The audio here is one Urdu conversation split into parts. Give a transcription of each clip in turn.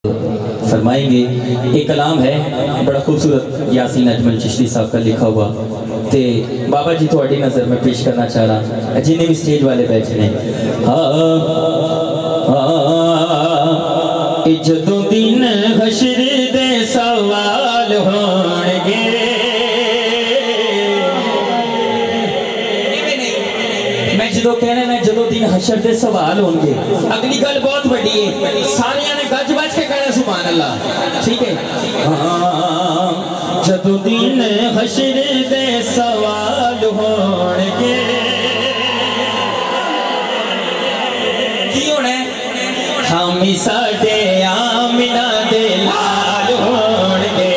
فرمائیں گے. ایک کلام ہے بڑا خوبصورت یاسین اجمل چشتی صاحب کا لکھا ہوا تے بابا جی تھوڑی نظر میں پیش کرنا چاہ رہا جنہیں بھی سٹیج والے بیٹھے ہیں. جدوں دن حشر دے سوال ہون گے میں جدوں کہنے میں جدوں دن حشر دے سوال ہون گے. اگلی گل بہت بڑی ہے ساریاں نے گج بج کے کہنا سبحان اللہ. ٹھیک ہے جدوں دن حشر دے سوال ہون گے کی ہونا ہے ہمی ساڑے آمینہ دے لال ہون گے.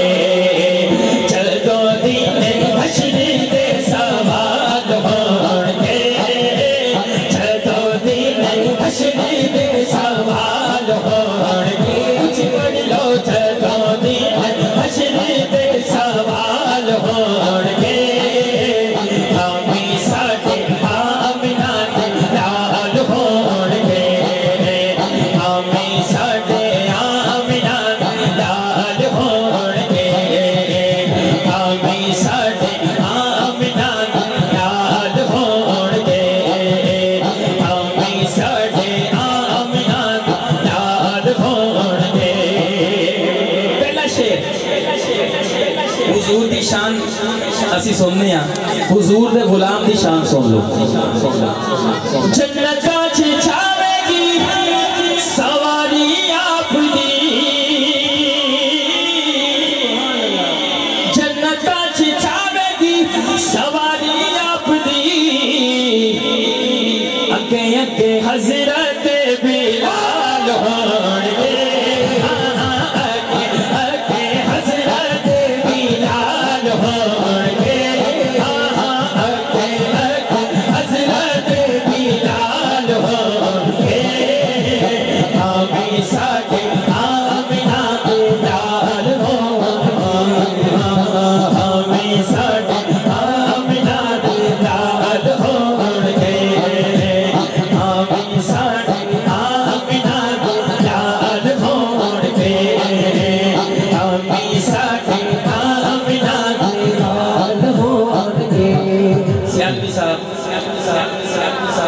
جدوں دن حشر دے سوال ہون گے جدوں دن حشر دے سوال ہون گے. پڑھ لو جدوں دن حشر دے سوال ہون گے ہمی ساڑے آمینہ دے لال ہون گے ہمی ساڑے آمینہ دے لال ہون گے ہمی ساڑے آمینہ دے لال ہون گے ہمی ساڑے آمینہ دے لال ہون گے. پہلا شعر حضور دی شان اسی سننے ہیں حضور دے غلام دی شان سن لو. جنت آج چھاوے گی سواری آپ دی جنت آج چھاوے گی سواری آپ دی اگے اگے حضرت بلال ہون گے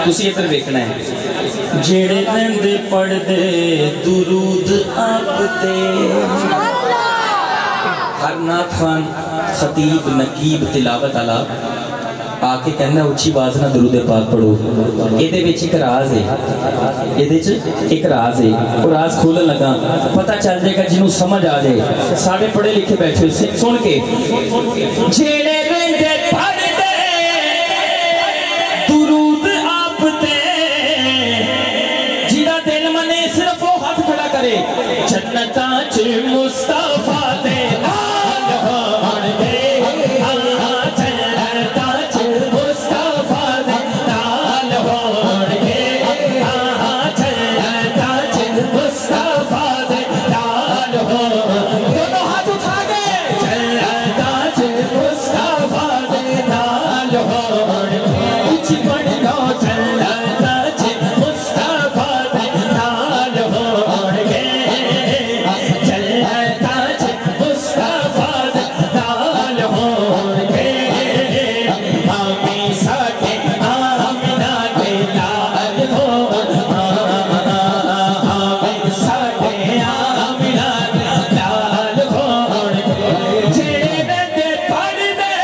تسی ادھر ویکھنا ہے. جیڑے لندے پڑھ دے درود آپ تے ہر نعت خوان خطیب نقیب تلاوت علا آکے کہنا اچھی باز نہ درود پاک پڑھو. یہ دے بیچ ایک راز ہے یہ دے ایک راز ہے اور راز کھولن لگا پتہ چل جائے گا جنہوں سمجھ آ جائے ساڑھے پڑھے لکھے بیٹھے سن کے. جیڑے لندے پڑھ دے درود آپ تے جیڑا دل منے صرف وہ ہاتھ کھڑا کرے جنتاں چ مصطفیٰ دے لال ہون گے جنتاں چ مصطفیٰ دے لال ہون گے جنتاں چ مصطفیٰ دے لال ہون دونوں ہاتھ اٹھا گئے جنتاں چ مصطفیٰ دے لال ہون کچھ پڑھ لو جنتاں چ مصطفیٰ دے لال ہون گے جنتاں چ مصطفیٰ دے لال ہون گے ہمی ساڑے آمینہ دے لال ہون ہمی ساڑے آمینہ دے لال ہون گے. جیڑے دے پڑھ دے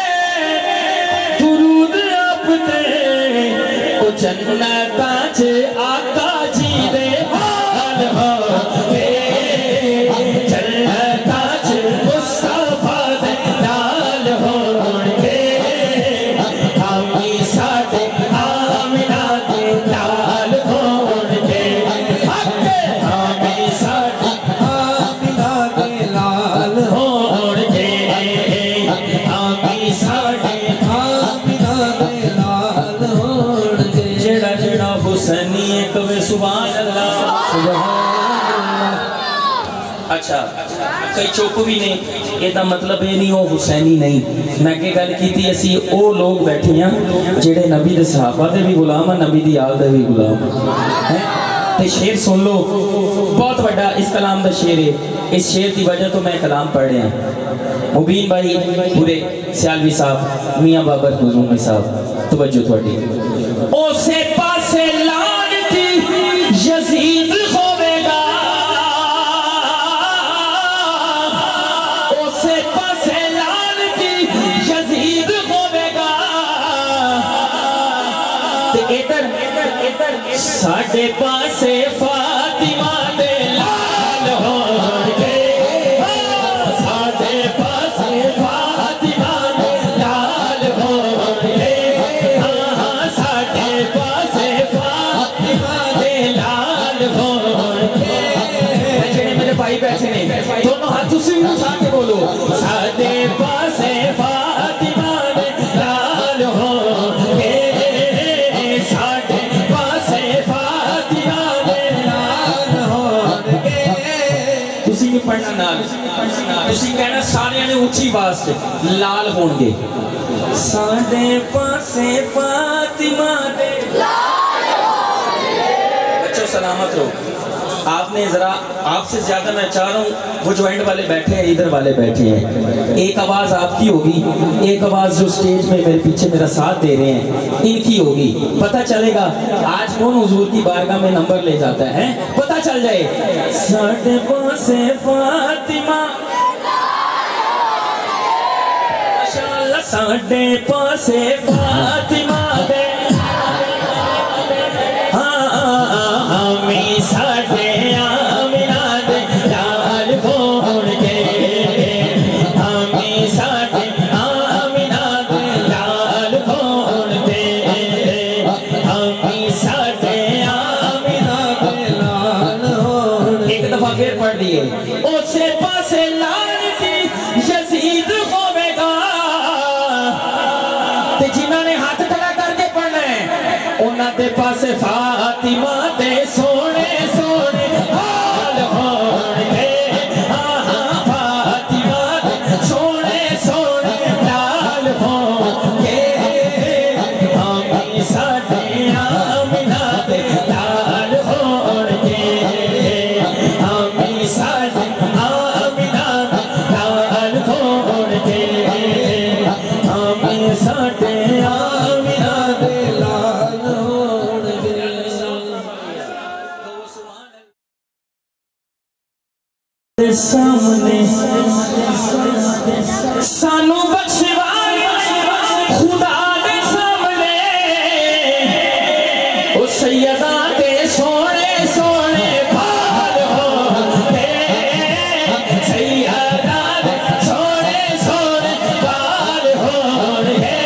درود آپ تے او جنتاں چ آقا جی دے حال ہون گے جنتاں چ مصطفیٰ دے لال ہون گے ہمی ساڑے آمینہ دے لال ہون گے ہمی ساڑے آمینہ دے لال ہون گے ہمی ساڑے آمینہ دے لال ہون گے. جڑا جڑا حسینی ایک وے سبحان اللہ. اچھا کئی چوپ بھی نہیں یہ دا مطلب یہ نہیں وہ حسینی نہیں. میں کہ گل کی تھی اسی او لوگ بیٹھے ہیں جڑے نبی دے صحابہ دے بھی غلام ہیں نبی دی آل دے بھی غلام ہیں. تے شیر سن لو بہت بڑا اس کلام دا شیر ہے اس شیر دی وجہ تو میں کلام پڑھ رہا ہوں مبین بھائی پورے سیالوی صاحب میاں بابر حضور صاحب توجہ تھوڑی اسے پاسے لانتی یزید ہوے گا اسے پاسے لانتی یزید ہوے گا تے ادھر ساڑھے پاسے فاطمہ دے لال ہون گے ساڑھے پاسے فاطمہ دے لال ہون گے ساڑھے پاسے فاطمہ دے لال ہون گے جنہیں میرے بھائی بیٹھے نہیں دونوں ہاتھ اسی بھی اٹھا کے بولو ساڑھے پاسے فاطمہ دے لال ہون گے پڑھنا نال تسی کہنا سارے نے اونچی آواز سے لال ہون گے ساڑھے پاسے فاطمہ دے لال ہون گے بچوں سلامت رہو آپ نے ذرا آپ سے زیادہ میں چاہ رہا ہوں وہ جو اینڈ والے بیٹھے ہیں ادھر والے بیٹھے ہیں ایک آواز آپ کی ہوگی ایک آواز جو سٹیج میں میرے پیچھے میرا ساتھ دے رہے ہیں ان کی ہوگی پتہ چلے گا آج کون حضور کی بارگاہ میں نمبر لے جاتا ہے پتہ چل جائے ساڑھے پاسے فاطمہ ماشاءاللہ ساڑھے پاسے فاطمہ دے ہمیں ساڑھے آمینہ دے لال ہون گے ہمیں ساڑھے آمینہ دے لال ہون گے ہمیں ساڑھے آمینہ دے لال ہون گے ایک دفعہ پھر پڑھ دیئے اسے پاسے لانتی یزید ہوے گا تے جنہوں نے ہاتھ کھڑا کر کے پڑھنا ہے انہاں دے پاسے فاطمہ دے سونے سونے لال ہون گے فاطمہ دے سونے سونے لال ہون گے ہمیں ساڑھے آمینہ دے لال ہون گے ہمیں ساڑھے آمینہ دے لال ہون گے ہمیں ساڑھے آمینہ دے لال ہون گے سامنے سانو بخشوائے خدا دے سامنے او سیدہ دے سونے سونے بال ہون گے سیدہ دے سونے سونے بال ہون گے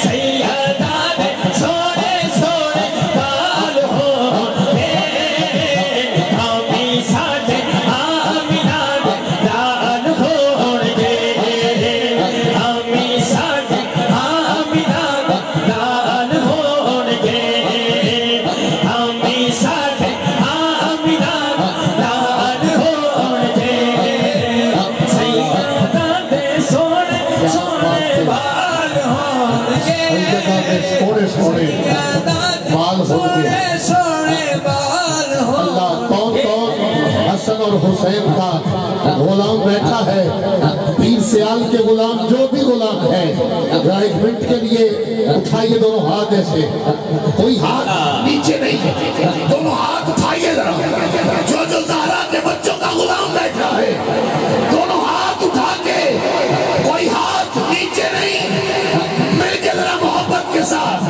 سیدہ دے سونے سونے بال ہون گے ہمیں ساڑھے آمینہ دے لال ہون گے ہمیں ساڑھے آمینہ دے لال ہون گے ہمیں ساڑھے آمینہ دے لال ہون گے سیدہ دے سونے سونے بال ہون گے سونے سونے بال ہون گے اللہ کون کون حسن اور حسین کا غلام بیٹھا ہے پیر سیال کے غلام جو بھی غلام ہے ذرا ایک منٹ کے لیے اٹھائیے دونوں ہاتھ ایسے کوئی ہاتھ نیچے نہیں دونوں ہاتھ اٹھائیے ذرا جو زہرا کے بچوں کا غلام بیٹھا ہے دونوں ہاتھ اٹھا کے کوئی ہاتھ نیچے نہیں مل کے ذرا محبت کے ساتھ